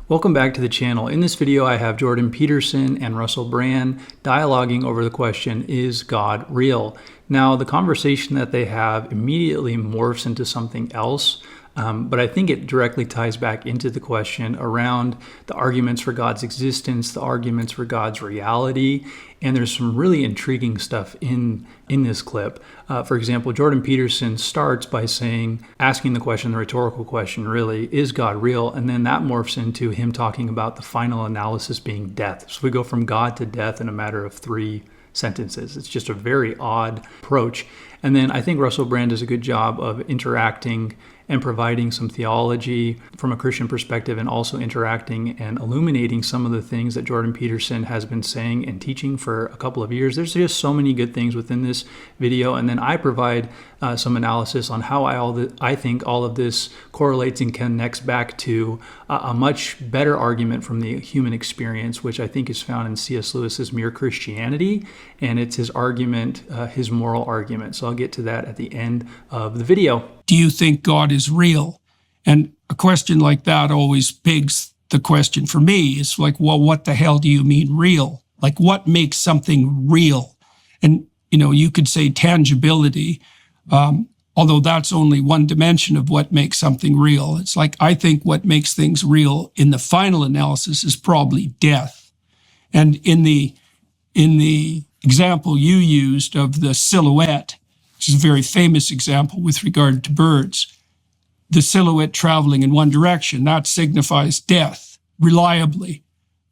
Welcome back to the channel. In this video, I have Jordan Peterson and Russell Brand dialoguing over the question, is God real? Now, the conversation that they have immediately morphs into something else, but I think it directly ties back into the question around the arguments for God's existence, the arguments for God's reality, and there's some really intriguing stuff in this clip. For example, Jordan Peterson starts by asking the question, the rhetorical question really, is God real? And then that morphs into him talking about the final analysis being death. So we go from God to death in a matter of 3 sentences. It's just a very odd approach. And then I think Russell Brand does a good job of interacting and providing some theology from a Christian perspective, and also interacting and illuminating some of the things that Jordan Peterson has been saying and teaching for a couple of years. There's just so many good things within this video. And then I provide some analysis on how I think all of this correlates and connects back to a much better argument from the human experience, which I think is found in C.S. Lewis's Mere Christianity, and it's his argument, his moral argument. So I'll get to that at the end of the video. Do you think God is real? And a question like that always begs the question for me is like, well, what the hell do you mean real? Like, what makes something real? And, you could say tangibility, although that's only one dimension of what makes something real. It's like, I think what makes things real in the final analysis is probably death. And in the example you used of the silhouette, which is a very famous example with regard to birds, the silhouette traveling in one direction, that signifies death reliably,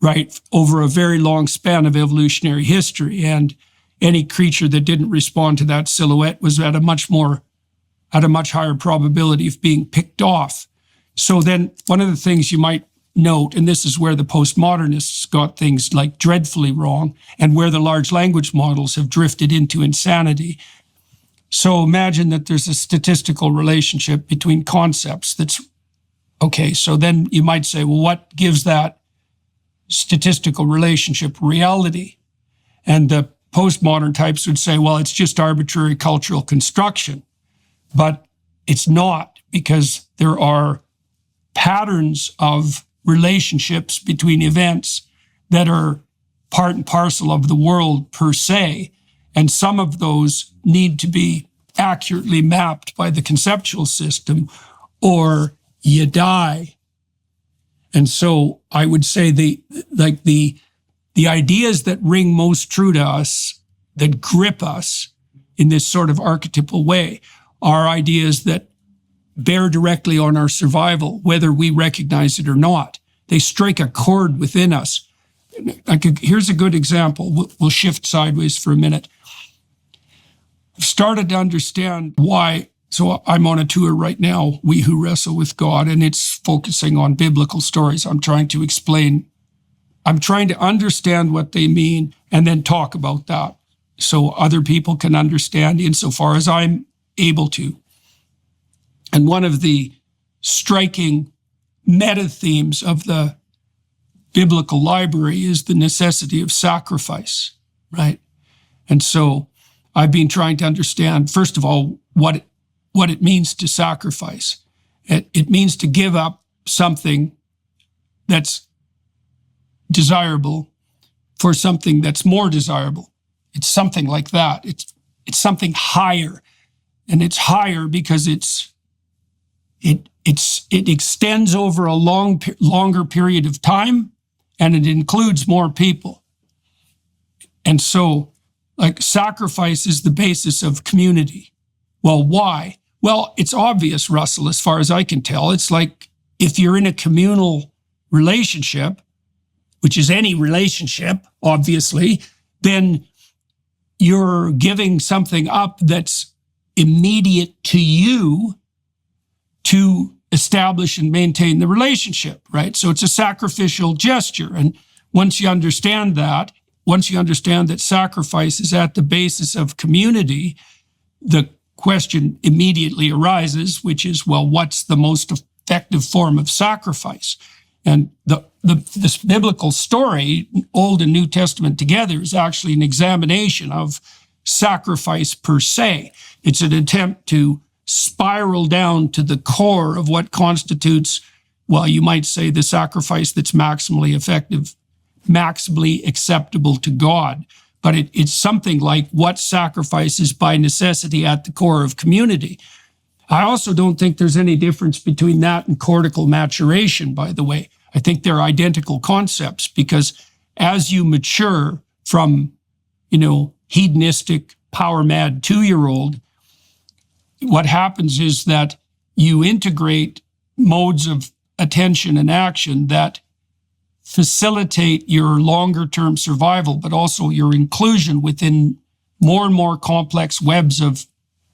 right, over a very long span of evolutionary history. And any creature that didn't respond to that silhouette was at a much higher probability of being picked off. So then one of the things you might note, and this is where the postmodernists got things like dreadfully wrong, and where the large language models have drifted into insanity. So imagine that there's a statistical relationship between concepts that's, okay, so then you might say, well, what gives that statistical relationship reality? And the postmodern types would say, well, it's just arbitrary cultural construction. But it's not, because there are patterns of relationships between events that are part and parcel of the world per se. And some of those need to be accurately mapped by the conceptual system, or you die. And so I would say the ideas that ring most true to us, that grip us in this sort of archetypal way, are ideas that bear directly on our survival, whether we recognize it or not. They strike a chord within us. Here's a good example. We'll shift sideways for a minute. I've started to understand why. So I'm on a tour right now, We Who Wrestle with God, and it's focusing on biblical stories. I'm trying to understand what they mean and then talk about that so other people can understand insofar as I'm able to. And one of the striking meta themes of the biblical library is the necessity of sacrifice, right? And so I've been trying to understand, first of all, what it means to sacrifice. It means to give up something that's desirable for something that's more desirable. It's something like that. It's something higher, and it's higher because it extends over a longer period of time, and it includes more people. And so, like, sacrifice is the basis of community. Well, why? Well, it's obvious, Russell, as far as I can tell. It's like if you're in a communal relationship, which is any relationship, obviously, then you're giving something up that's immediate to you to establish and maintain the relationship, right? So it's a sacrificial gesture. And once you understand that sacrifice is at the basis of community, the question immediately arises, which is, well, what's the most effective form of sacrifice? And this biblical story, Old and New Testament together, is actually an examination of sacrifice per se. It's an attempt to spiral down to the core of what constitutes well, you might say the sacrifice that's maximally effective, maximally acceptable to God. But it's something like what sacrifice is by necessity at the core of community. I also don't think there's any difference between that and cortical maturation, by the way. I think they're identical concepts, because as you mature from, hedonistic, power-mad 2-year-old, what happens is that you integrate modes of attention and action that facilitate your longer-term survival, but also your inclusion within more and more complex webs of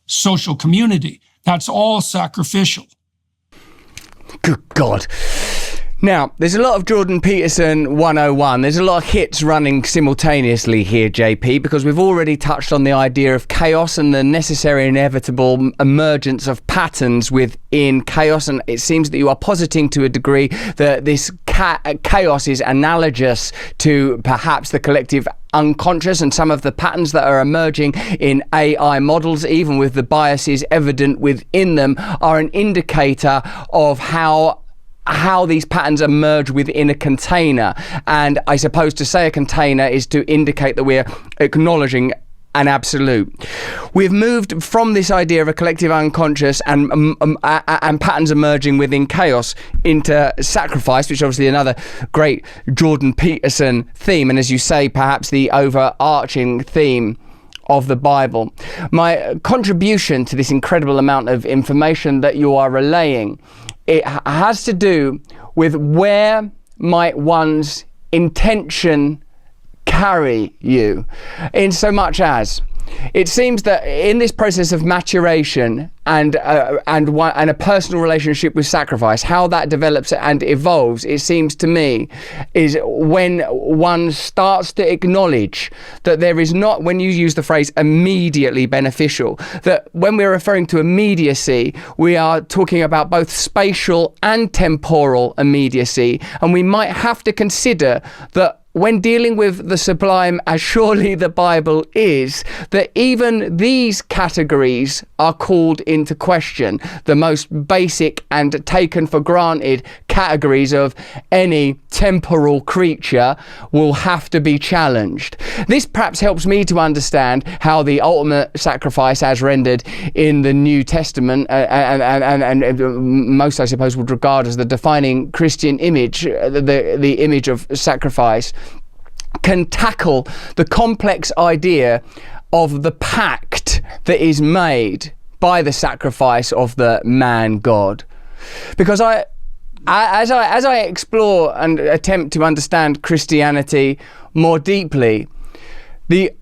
social community. That's all sacrificial. Good God. Now, there's a lot of Jordan Peterson 101. There's a lot of hits running simultaneously here, JP, because we've already touched on the idea of chaos and the necessary inevitable emergence of patterns within chaos. And it seems that you are positing to a degree that this chaos is analogous to perhaps the collective unconscious and some of the patterns that are emerging in AI models, even with the biases evident within them, are an indicator of how these patterns emerge within a container. And I suppose to say a container is to indicate that we're acknowledging an absolute. We've moved from this idea of a collective unconscious and patterns emerging within chaos into sacrifice, which is obviously another great Jordan Peterson theme, and as you say, perhaps the overarching theme of the Bible. My contribution to this incredible amount of information that you are relaying, it has to do with where might one's intention carry you, in so much as it seems that in this process of maturation and a personal relationship with sacrifice, how that develops and evolves, it seems to me, is when one starts to acknowledge that there is not, when you use the phrase immediately beneficial, that when we're referring to immediacy, we are talking about both spatial and temporal immediacy, and we might have to consider that when dealing with the sublime, as surely the Bible is, that even these categories are called into question, the most basic and taken for granted categories of any temporal creature will have to be challenged. This perhaps helps me to understand how the ultimate sacrifice as rendered in the New Testament, and most I suppose would regard as the defining Christian image, the image of sacrifice, can tackle the complex idea of the pact that is made by the sacrifice of the man God. Because as I explore and attempt to understand Christianity more deeply, the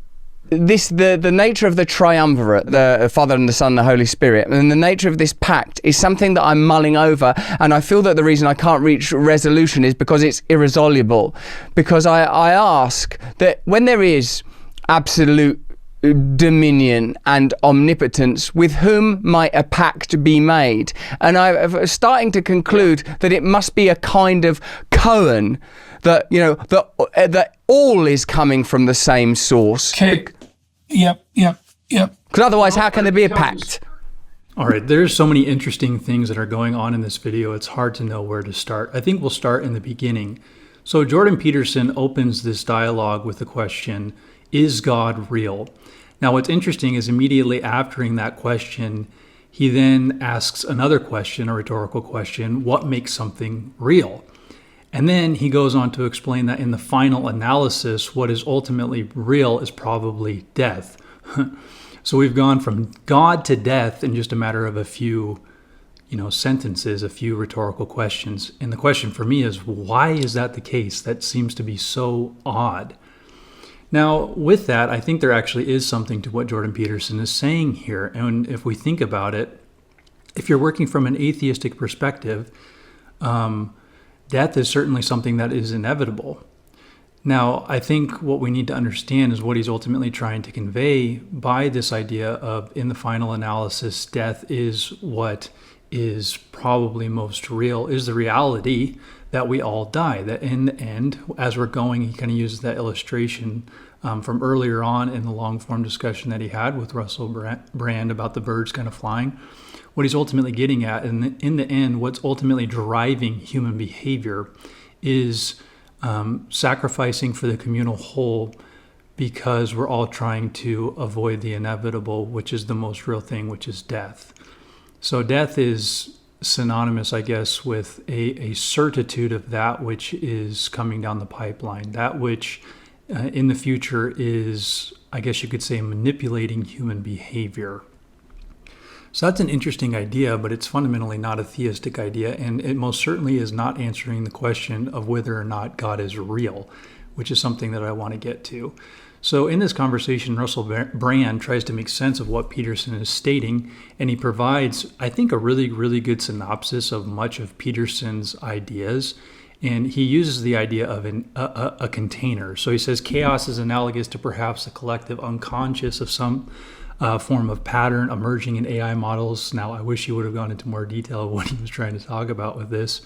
nature of the triumvirate, the Father and the Son and the Holy Spirit, and the nature of this pact is something that I'm mulling over, and I feel that the reason I can't reach resolution is because it's irresoluble. Because I ask that when there is absolute dominion and omnipotence, with whom might a pact be made? And I'm starting to conclude that it must be a kind of koan, that that all is coming from the same source. Okay. Yep. Because otherwise, how can there be a pact? All right, there's so many interesting things that are going on in this video, it's hard to know where to start. I think we'll start in the beginning. So Jordan Peterson opens this dialogue with the question, is God real? Now what's interesting is immediately after that question, he then asks another question, a rhetorical question, what makes something real? And then he goes on to explain that in the final analysis, what is ultimately real is probably death. So we've gone from God to death in just a matter of a few, sentences, a few rhetorical questions. And the question for me is, why is that the case? That seems to be so odd. Now, with that, I think there actually is something to what Jordan Peterson is saying here. And if we think about it, if you're working from an atheistic perspective, death is certainly something that is inevitable. Now, I think what we need to understand is what he's ultimately trying to convey by this idea of, in the final analysis, death is what is probably most real, is the reality that we all die, that in the end, as we're going, he kind of uses that illustration from earlier on in the long-form discussion that he had with Russell Brand about the birds kind of flying. what he's ultimately getting at, and in the end, what's ultimately driving human behavior is sacrificing for the communal whole, because we're all trying to avoid the inevitable, which is the most real thing, which is death. So death is synonymous, I guess, with a certitude of that which is coming down the pipeline, that which in the future is, I guess you could say, manipulating human behavior. So that's an interesting idea, but it's fundamentally not a theistic idea, and it most certainly is not answering the question of whether or not God is real, which is something that I want to get to. So in this conversation, Russell Brand tries to make sense of what Peterson is stating, and he provides, I think, a really, really good synopsis of much of Peterson's ideas. And he uses the idea of a container. So he says chaos is analogous to perhaps a collective unconscious of some form of pattern emerging in AI models. Now, I wish he would have gone into more detail of what he was trying to talk about with this.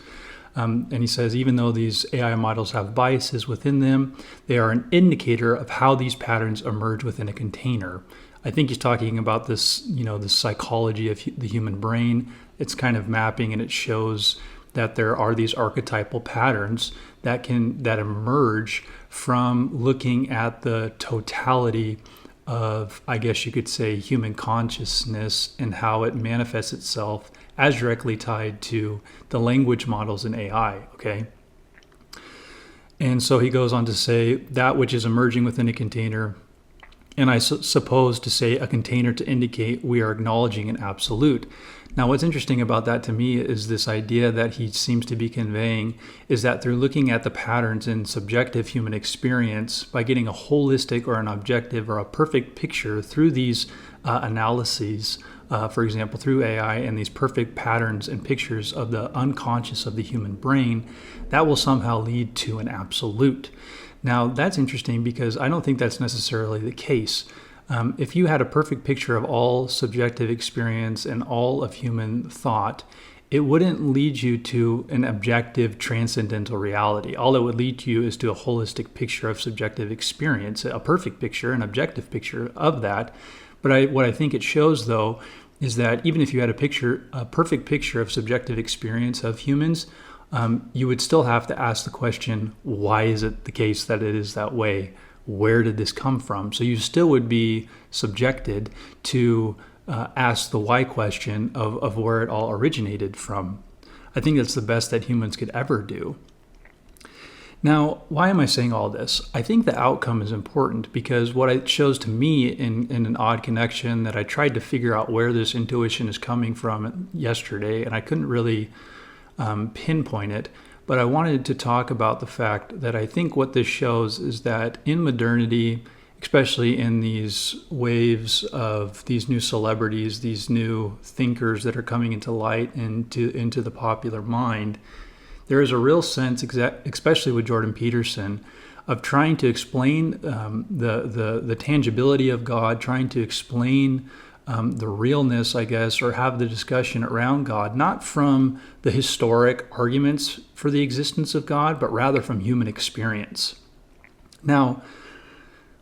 And he says, even though these AI models have biases within them, they are an indicator of how these patterns emerge within a container. I think he's talking about this, the psychology of the human brain. It's kind of mapping, and it shows that there are these archetypal patterns that emerge from looking at the totality of, I guess you could say, human consciousness and how it manifests itself as directly tied to the language models in AI, okay? And so he goes on to say that which is emerging within a container, and I suppose to say a container to indicate we are acknowledging an absolute. Now, what's interesting about that to me is this idea that he seems to be conveying is that through looking at the patterns in subjective human experience, by getting a holistic or an objective or a perfect picture through these analyses, for example, through AI and these perfect patterns and pictures of the unconscious of the human brain, that will somehow lead to an absolute. Now, that's interesting because I don't think that's necessarily the case. If you had a perfect picture of all subjective experience and all of human thought, it wouldn't lead you to an objective transcendental reality. All it would lead you is to a holistic picture of subjective experience, a perfect picture, an objective picture of that. But what I think it shows, though, is that even if you had a perfect picture of subjective experience of humans, you would still have to ask the question, why is it the case that it is that way? Where did this come from? So you still would be subjected to ask the why question of where it all originated from. I think that's the best that humans could ever do. Now, why am I saying all this? I think the outcome is important because what it shows to me in an odd connection that I tried to figure out where this intuition is coming from yesterday, and I couldn't really pinpoint it. But I wanted to talk about the fact that I think what this shows is that in modernity, especially in these waves of these new celebrities, these new thinkers that are coming into light and into the popular mind, there is a real sense, especially with Jordan Peterson, of trying to explain the tangibility of God, trying to explain the realness, I guess, or have the discussion around God, not from the historic arguments for the existence of God, but rather from human experience. Now,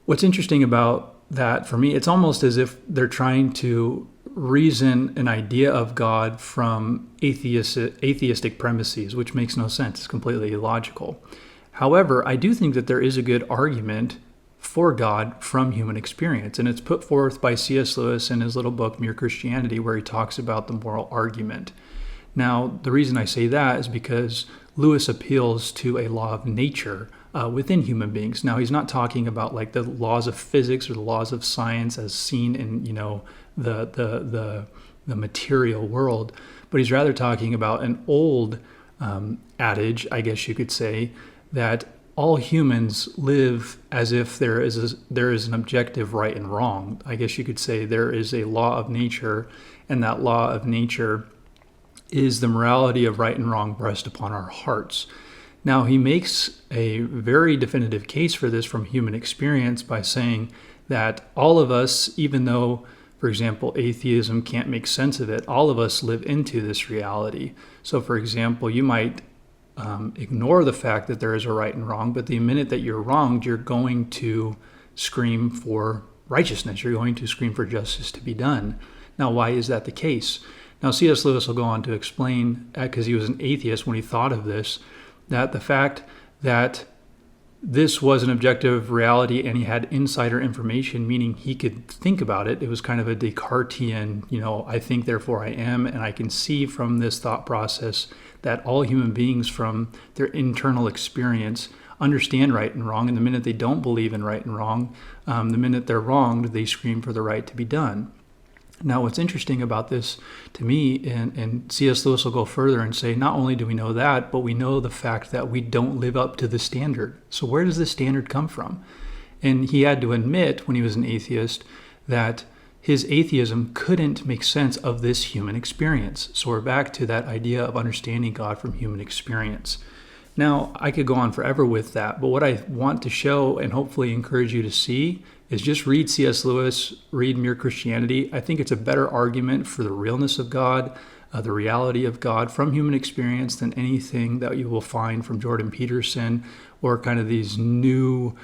what's interesting about that for me, it's almost as if they're trying to reason an idea of God from atheistic premises, which makes no sense. It's completely illogical. However, I do think that there is a good argument for God from human experience. And it's put forth by C.S. Lewis in his little book, Mere Christianity, where he talks about the moral argument. Now, the reason I say that is because Lewis appeals to a law of nature within human beings. Now, he's not talking about like the laws of physics or the laws of science as seen in, the material world, but he's rather talking about an old adage, I guess you could say, that all humans live as if there is an objective right and wrong. I guess you could say there is a law of nature, and that law of nature is the morality of right and wrong pressed upon our hearts. Now, he makes a very definitive case for this from human experience by saying that all of us, even though, for example, atheism can't make sense of it, all of us live into this reality. So, for example, you might ignore the fact that there is a right and wrong, but the minute that you're wronged, you're going to scream for righteousness. You're going to scream for justice to be done. Now, why is that the case? Now, C.S. Lewis will go on to explain, because he was an atheist when he thought of this, that the fact that this was an objective reality and he had insider information, meaning he could think about it. It was kind of a Descartesian, I think, therefore I am. And I can see from this thought process that all human beings, from their internal experience, understand right and wrong. And the minute they don't believe in right and wrong, the minute they're wronged, they scream for the right to be done. Now, what's interesting about this to me, and C.S. Lewis will go further and say, not only do we know that, but we know the fact that we don't live up to the standard. So where does this standard come from? And he had to admit, when he was an atheist, that his atheism couldn't make sense of this human experience. So we're back to that idea of understanding God from human experience. Now, I could go on forever with that, but what I want to show and hopefully encourage you to see is just read C.S. Lewis, read Mere Christianity. I think it's a better argument for the realness of God, the reality of God from human experience than anything that you will find from Jordan Peterson or kind of these new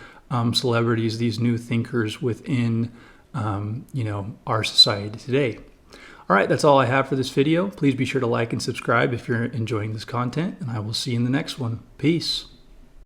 celebrities, these new thinkers within our society today. All right, that's all I have for this video. Please be sure to like and subscribe if you're enjoying this content, and I will see you in the next one. Peace.